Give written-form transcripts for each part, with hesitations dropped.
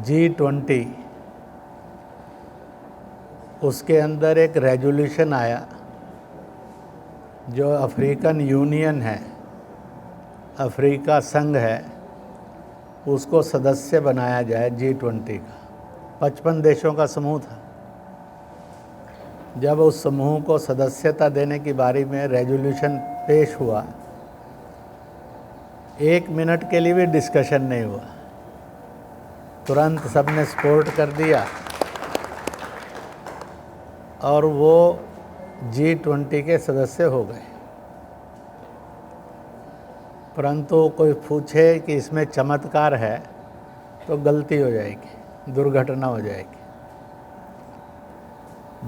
G20 उसके अंदर एक रेजोल्यूशन आया जो अफ्रीकन यूनियन है, अफ्रीका संघ है, उसको सदस्य बनाया जाए G20 का। 55 देशों का समूह था। जब उस समूह को सदस्यता देने की बारी में रेजोल्यूशन पेश हुआ, 1 मिनट के लिए भी डिस्कशन नहीं हुआ, तुरंत सबने सपोर्ट कर दिया और वो G20 के सदस्य हो गए। परंतु कोई पूछे कि इसमें चमत्कार है तो गलती हो जाएगी, दुर्घटना हो जाएगी।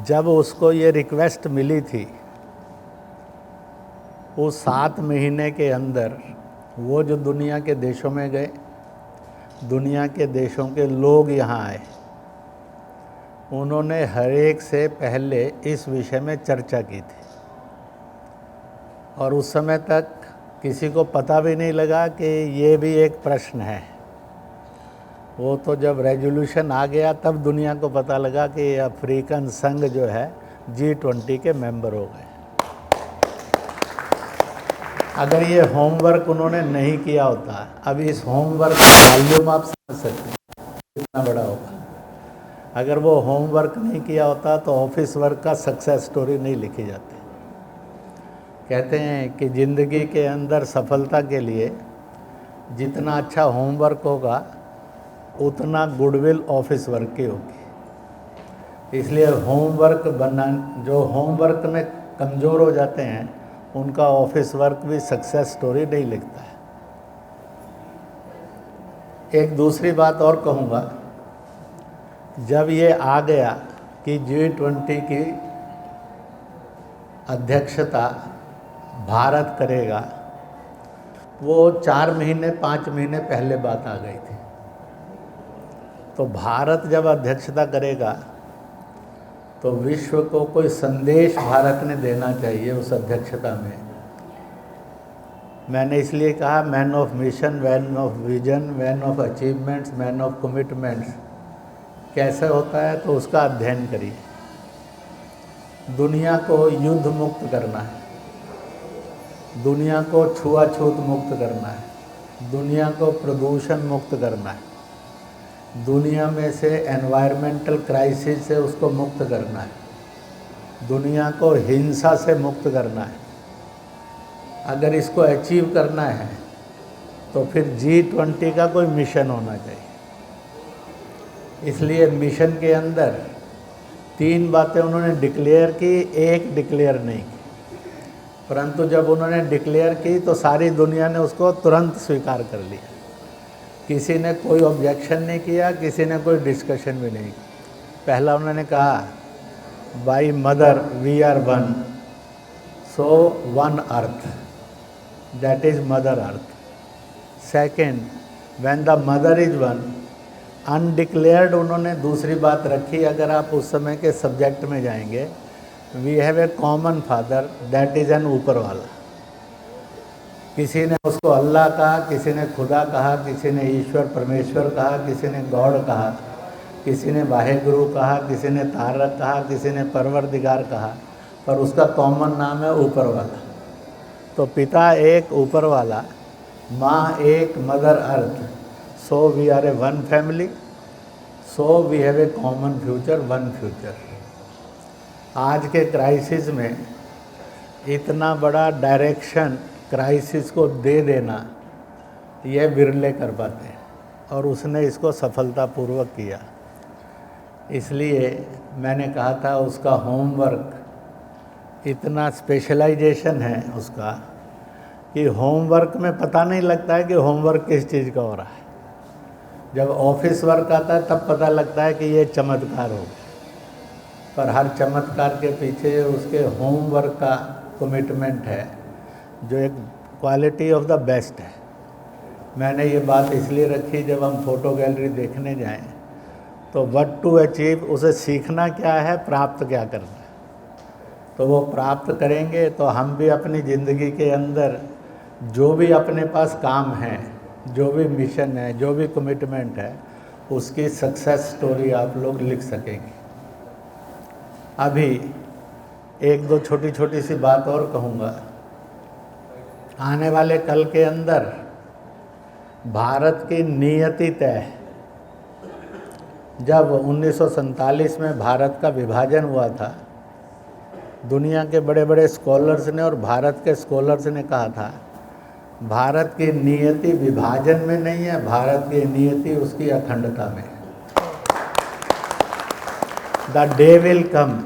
जब उसको ये रिक्वेस्ट मिली थी, वो 7 महीने के अंदर वो जो दुनिया के देशों में गए, दुनिया के देशों के लोग यहाँ आए, उन्होंने हर एक से पहले इस विषय में चर्चा की थी और उस समय तक किसी को पता भी नहीं लगा कि ये भी एक प्रश्न है। वो तो जब रेजोल्यूशन आ गया तब दुनिया को पता लगा कि अफ्रीकन संघ जो है G20 के मेंबर हो गए। अगर ये होमवर्क उन्होंने नहीं किया होता, अब इस होमवर्क का वॉल्यूम आप समझ सकते हैं कितना बड़ा होगा। अगर वो होमवर्क नहीं किया होता तो ऑफिस वर्क का सक्सेस स्टोरी नहीं लिखी जाती। कहते हैं कि ज़िंदगी के अंदर सफलता के लिए जितना अच्छा होमवर्क होगा उतना गुडविल ऑफिस वर्क की होगी। इसलिए होमवर्क जो होमवर्क में कमज़ोर हो जाते हैं उनका ऑफिस वर्क भी सक्सेस स्टोरी नहीं लिखता है। एक दूसरी बात और कहूँगा, जब ये आ गया कि G20 की अध्यक्षता भारत करेगा, वो 4 महीने 5 महीने पहले बात आ गई थी। तो भारत जब अध्यक्षता करेगा तो विश्व को कोई संदेश भारत ने देना चाहिए उस अध्यक्षता में। मैंने इसलिए कहा man of mission, man of vision, man of achievements, man of commitments कैसे होता है, तो उसका अध्ययन करिए। दुनिया को युद्ध मुक्त करना है, दुनिया को छुआछूत मुक्त करना है, दुनिया को प्रदूषण मुक्त करना है, दुनिया में से एनवायरमेंटल क्राइसिस से उसको मुक्त करना है, दुनिया को हिंसा से मुक्त करना है। अगर इसको अचीव करना है तो फिर G20 का कोई मिशन होना चाहिए। इसलिए मिशन के अंदर 3 बातें उन्होंने डिक्लेयर की, एक डिक्लेयर नहीं की। परंतु जब उन्होंने डिक्लेयर की तो सारी दुनिया ने उसको तुरंत स्वीकार कर लिया। किसी ने कोई ऑब्जेक्शन नहीं किया, किसी ने कोई डिस्कशन भी नहीं की। पहला उन्होंने कहा by mother we are one, so one earth, that is mother earth. Second, when the mother is one, undeclared उन्होंने दूसरी बात रखी। अगर आप उस समय के सब्जेक्ट में जाएंगे, we have a common father that is an ऊपर वाला। किसी ने उसको अल्लाह कहा, किसी ने खुदा कहा, किसी ने ईश्वर परमेश्वर कहा, किसी ने गॉड कहा, किसी ने वाहेगुरु कहा, किसी ने तारक कहा, किसी ने परवरदिगार कहा, पर उसका कॉमन नाम है ऊपर वाला। तो पिता एक ऊपर वाला, माँ एक mother earth, so we are a one family, so we have a common future, one future. आज के क्राइसिस में इतना बड़ा डायरेक्शन क्राइसिस को दे देना, यह बिरले कर पाते हैं और उसने इसको सफलतापूर्वक किया। इसलिए मैंने कहा था उसका होमवर्क इतना स्पेशलाइजेशन है उसका कि होमवर्क में पता नहीं लगता है कि होमवर्क किस चीज़ का हो रहा है। जब ऑफिस वर्क आता है तब पता लगता है कि ये चमत्कार हो, पर हर चमत्कार के पीछे उसके होमवर्क का कमिटमेंट है जो एक क्वालिटी ऑफ द बेस्ट है। मैंने ये बात इसलिए रखी, जब हम फ़ोटो गैलरी देखने जाएं तो व्हाट टू अचीव, उसे सीखना क्या है, प्राप्त क्या करना है। तो वो प्राप्त करेंगे तो हम भी अपनी ज़िंदगी के अंदर जो भी अपने पास काम है, जो भी मिशन है, जो भी कमिटमेंट है, उसकी सक्सेस स्टोरी आप लोग लिख सकेंगे। अभी एक दो छोटी छोटी सी बात और कहूँगा। आने वाले कल के अंदर भारत की नियति तय है। जब 1947 में भारत का विभाजन हुआ था, दुनिया के बड़े बड़े स्कॉलर्स ने और भारत के स्कॉलर्स ने कहा था, भारत की नियति विभाजन में नहीं है, भारत की नियति उसकी अखंडता में। द डे विल कम,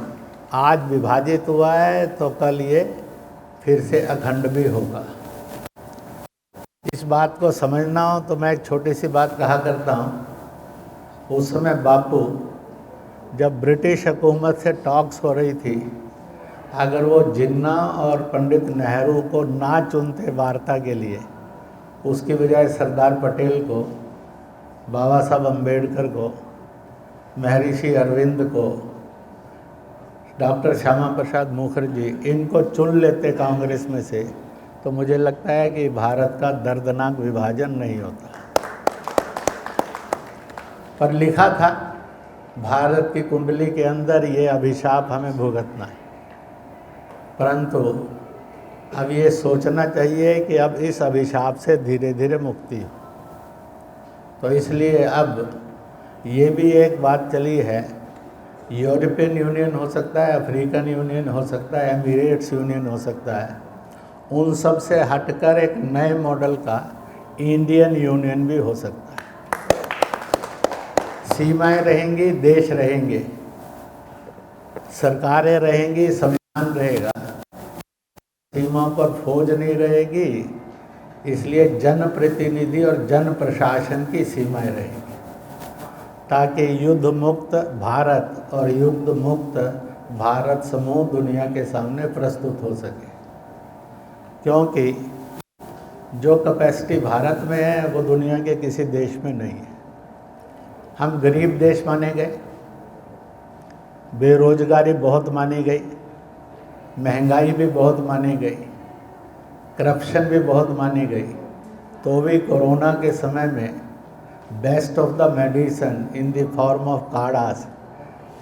आज विभाजित हुआ है तो कल ये फिर से अखंड भी होगा। इस बात को समझना हो तो मैं एक छोटी सी बात कहा करता हूँ। उस समय बापू जब ब्रिटिश हुकूमत से टॉक्स हो रही थी, अगर वो जिन्ना और पंडित नेहरू को ना चुनते वार्ता के लिए, उसकी बजाय सरदार पटेल को, बाबा साहब अम्बेडकर को, महर्षि अरविंद को, डॉक्टर श्यामा प्रसाद मुखर्जी, इनको चुन लेते कांग्रेस में से, तो मुझे लगता है कि भारत का दर्दनाक विभाजन नहीं होता। पर लिखा था भारत की कुंडली के अंदर ये अभिशाप हमें भुगतना है। परंतु अब ये सोचना चाहिए कि अब इस अभिशाप से धीरे धीरे मुक्ति हो। तो इसलिए अब ये भी एक बात चली है, यूरोपियन यूनियन हो सकता है, अफ्रीकन यूनियन हो सकता है, एमिरेट्स यूनियन हो सकता है, उन सब से हटकर एक नए मॉडल का इंडियन यूनियन भी हो सकता है। सीमाएं रहेंगी, देश रहेंगे, सरकारें रहेंगी, संविधान रहेगा, सीमाओं पर फौज नहीं रहेगी, इसलिए जनप्रतिनिधि और जन प्रशासन की सीमाएं रहेंगी, ताकि युद्ध मुक्त भारत और युद्ध मुक्त भारत समूह दुनिया के सामने प्रस्तुत हो सके। क्योंकि जो कैपेसिटी भारत में है वो दुनिया के किसी देश में नहीं है। हम गरीब देश माने गए, बेरोजगारी बहुत मानी गई, महंगाई भी बहुत मानी गई, करप्शन भी बहुत मानी गई, तो भी कोरोना के समय में best of the medicine in the form of काढ़ास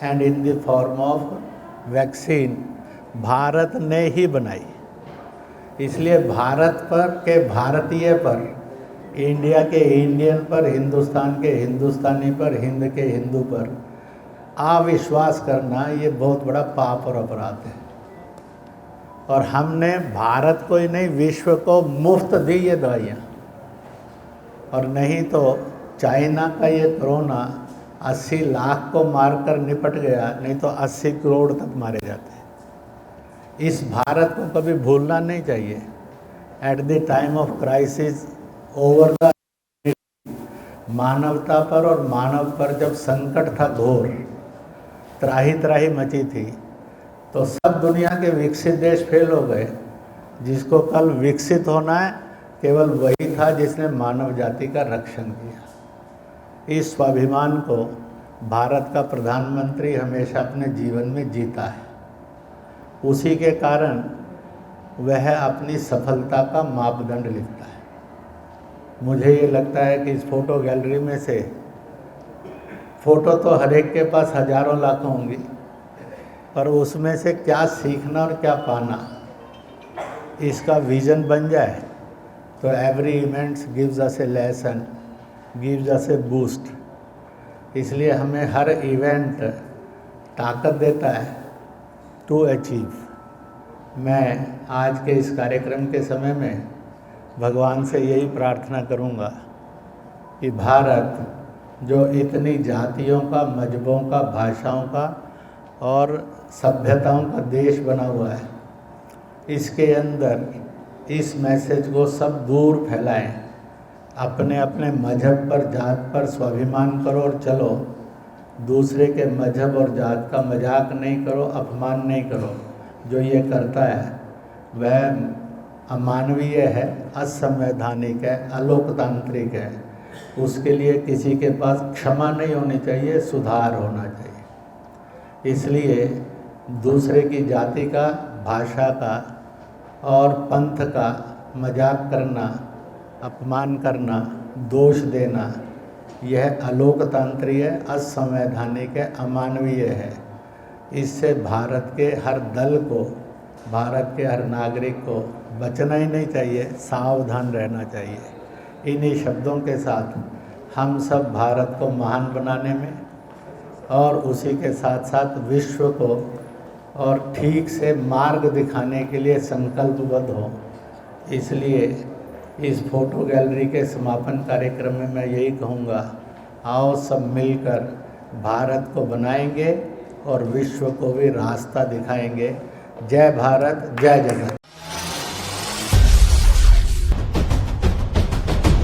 and in the form of vaccine Bharat ने ही बनाई। इसलिए भारत पर के भारतीय पर, इंडिया के इंडियन पर, हिंदुस्तान के हिंदुस्तानी पर, हिंद के हिंदू पर अविश्वास करना ये बहुत बड़ा पाप और अपराध है। और हमने भारत को ही नहीं, विश्व को मुफ्त दी ये दवाइयाँ। और नहीं तो चाइना का ये कोरोना 80 लाख को मारकर निपट गया, नहीं तो 80 करोड़ तक मारे जाते हैं। इस भारत को कभी भूलना नहीं चाहिए। At the time of crisis over the मानवता पर और मानव पर जब संकट था घोर, त्राही त्राही मची थी, तो सब दुनिया के विकसित देश फेल हो गए। जिसको कल विकसित होना है केवल वही था जिसने मानव जाति का रक्षण किया। इस स्वाभिमान को भारत का प्रधानमंत्री हमेशा अपने जीवन में जीता है। उसी के कारण वह अपनी सफलता का मापदंड लिखता है। मुझे ये लगता है कि इस फोटो गैलरी में से फ़ोटो तो हर एक के पास हजारों लाखों होंगी, पर उसमें से क्या सीखना और क्या पाना, इसका विज़न बन जाए तो एवरी इवेंट्स गिव्स अस ए लेसन, गिव्स अस ए बूस्ट। इसलिए हमें हर इवेंट ताकत देता है टू अचीव। मैं आज के इस कार्यक्रम के समय में भगवान से यही प्रार्थना करूंगा कि भारत जो इतनी जातियों का, मजहबों का, भाषाओं का और सभ्यताओं का देश बना हुआ है, इसके अंदर इस मैसेज को सब दूर फैलाएं। अपने अपने मजहब पर, जात पर स्वाभिमान करो और चलो। दूसरे के मजहब और जात का मजाक नहीं करो, अपमान नहीं करो। जो ये करता है वह अमानवीय है, असंवैधानिक है, अलोकतांत्रिक है। उसके लिए किसी के पास क्षमा नहीं होनी चाहिए, सुधार होना चाहिए। इसलिए दूसरे की जाति का, भाषा का और पंथ का मजाक करना, अपमान करना, दोष देना, यह अलोकतांत्रिक है, असंवैधानिक है, अमानवीय है। इससे भारत के हर दल को, भारत के हर नागरिक को बचना ही नहीं चाहिए, सावधान रहना चाहिए। इन्हीं शब्दों के साथ हम सब भारत को महान बनाने में और उसी के साथ साथ विश्व को और ठीक से मार्ग दिखाने के लिए संकल्पबद्ध हो। इसलिए इस फोटो गैलरी के समापन कार्यक्रम में मैं यही कहूँगा, आओ सब मिलकर भारत को बनाएंगे और विश्व को भी रास्ता दिखाएंगे। जय भारत, जय जगत।